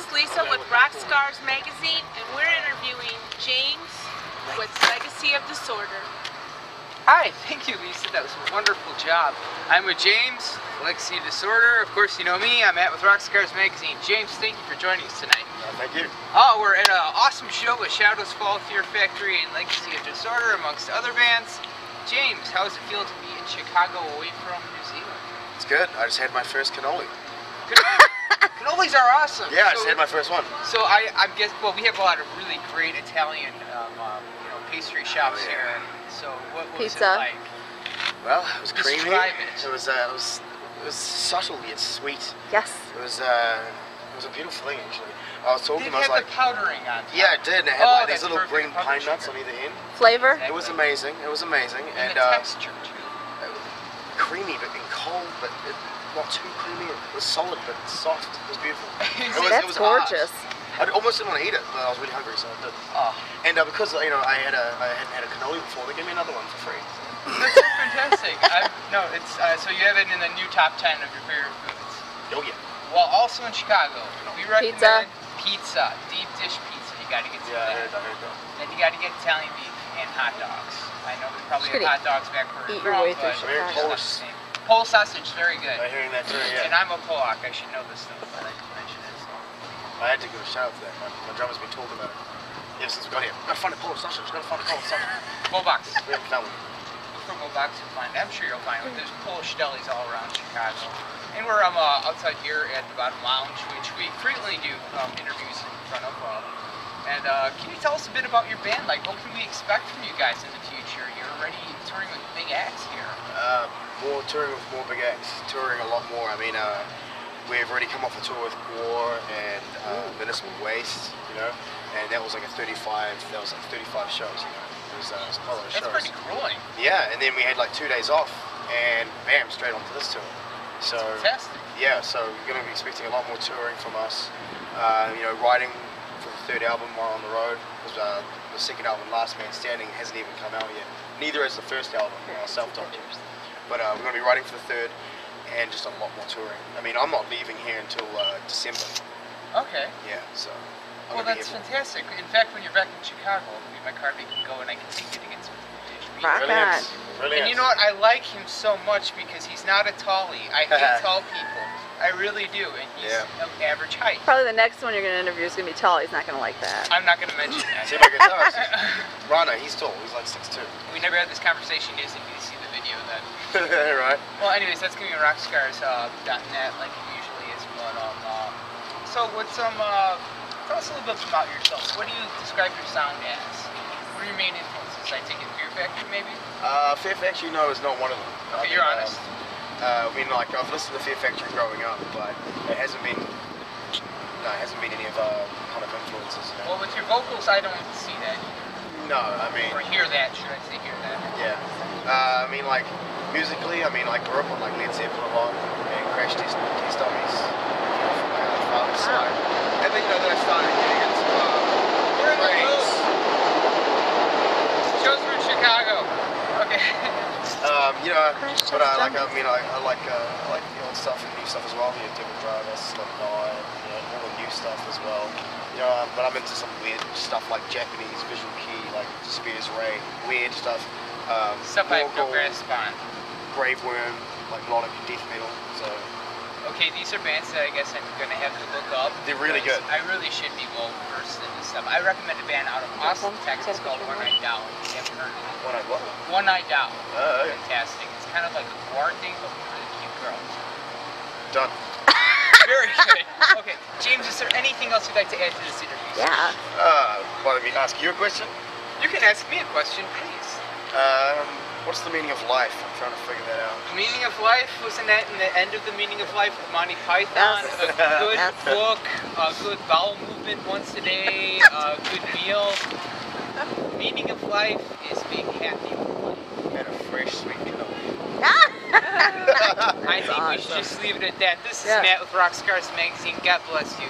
This is Lisa with Rock Stars Magazine, and we're interviewing James with Legacy of Disorder. Hi, thank you, Lisa. That was a wonderful job. I'm with James, Legacy of Disorder. Of course, you know me. I'm Matt with Rock Stars Magazine. James, thank you for joining us tonight. Thank you. Oh, we're at an awesome show with Shadows Fall, Fear Factory, and Legacy of Disorder, amongst other bands. James, how does it feel to be in Chicago away from New Zealand? It's good. I just had my first cannoli. Cannolis are awesome. Yeah, I just had my first one. So I'm guessing, well, we have a lot of really great Italian, pastry shops here. So what was it like? Well, it was creamy. Describe it. It was subtle yet sweet. Yes. It was a beautiful thing actually. I was talking. Did I was it have like, the powdering on top? yeah, it did. And it had like these little green pine nuts on either end. Flavor? It was amazing. It was amazing. And the texture too. Creamy, but called, but not too creamy. It was solid, but soft. It was beautiful. That's gorgeous. I almost didn't want to eat it, but I was really hungry, so I did. Oh. And because I hadn't had a cannoli before, they gave me another one for free. That's so fantastic. So you have it in the new top 10 of your favorite foods. Oh yeah. Well, also in Chicago, we recommend pizza, deep dish pizza. You got to get some of that. I heard that. Then you got to get Italian beef and hot dogs. I know we probably have hot dogs back where eat we're your way from, through but Chicago. Polish sausage, very good. I'm hearing that too. Yeah. And I'm a Polak. I should know this stuff, but I didn't mention it. So. I had to give a shout out to that. My drummer's been talking about it ever since we got here. Gotta find a Polish sausage. Gotta find a Polish sausage. Bobox. We haven't found one. For Bobox, you'll find. I'm sure you'll find one. There's Polish delis all around Chicago. And we're outside here at the Bottom Lounge, which we frequently do interviews in front of. And can you tell us a bit about your band? Like, what can we expect from you guys in the future? You're already touring with big acts here. More touring with more big acts. Touring a lot more. I mean, we've already come off a tour with War and Municipal Waste, you know, and that was like 35 shows, you know. It was quite a lot of shows. That's pretty grueling. Yeah, and then we had like 2 days off, and bam, straight onto this tour. So that's fantastic. Yeah, so you're going to be expecting a lot more touring from us. You know, writing for the third album while on the road. Because the second album, Last Man Standing, hasn't even come out yet. Neither has the first album, Self-Titled. But we're going to be writing for the third, and just a lot more touring. I mean, I'm not leaving here until December. Okay. Yeah, so. Well, that's fantastic. In fact, when you're back in Chicago, my card we can go and I can take you to get some dish pizza. Rock on. Brilliant. And you know what? I like him so much because he's not a tallie. I hate tall people. I really do, and he's of average height. Probably the next one you're going to interview is going to be tall. He's not going to like that. I'm not going to mention that. See my guitarist. Rana, he's tall. He's like 6'2". We never had this conversation. You need to see the video then. Right. Well, anyways, that's going to be rockscars.net like it usually is. But so what's tell us a little bit about yourself. What do you describe your sound as? What are your main influences? I take it Fear Factory, maybe? Fear Factory, no, is not one of them. Okay, you're honest. I mean, like, I've listened to Fear Factory growing up, but it hasn't been any of our kind of influences. You know? Well, with your vocals, I don't see that. No, I mean... Or hear that, should I say hear that? Yeah. I mean, like, musically, I mean, I grew up on, like, Led Zeppelin a lot, and Crash Test Dummies, from my father's side. And then, you know, then I started getting into trains. Shows from Chicago. Okay. You know, but I like the old stuff and new stuff as well. You know, Devil Driver, Slipknot, you know, all the new stuff as well. You know, but I'm into some weird stuff like Japanese visual kei, like Spears Ray, weird stuff. Stuff I have no grasp on. Grave Worm, like melodic death metal. So. Okay, these are bands that I guess I'm gonna have to look up. They're really good. I really should be well versed in this stuff. I recommend a band out of Austin, Texas called One Night Down. You haven't heard of it? One Night what? One Night Down. Oh, okay. Fantastic. It's kind of like a guard thing, but with really cute girls. Done. Very good. Okay, James, is there anything else you'd like to add to this interview? Yeah. Want me to ask you a question? You can ask me a question, please. What's the meaning of life? I'm trying to figure that out. Meaning of life, wasn't that in the end of the meaning of life with Monty Python? Yes. A good book, a good bowel movement once a day, a good meal. Meaning of life is being happy with life. And a fresh, sweet canoe. I think we should just leave it at that. This is Matt with Rock Stars Magazine. God bless you.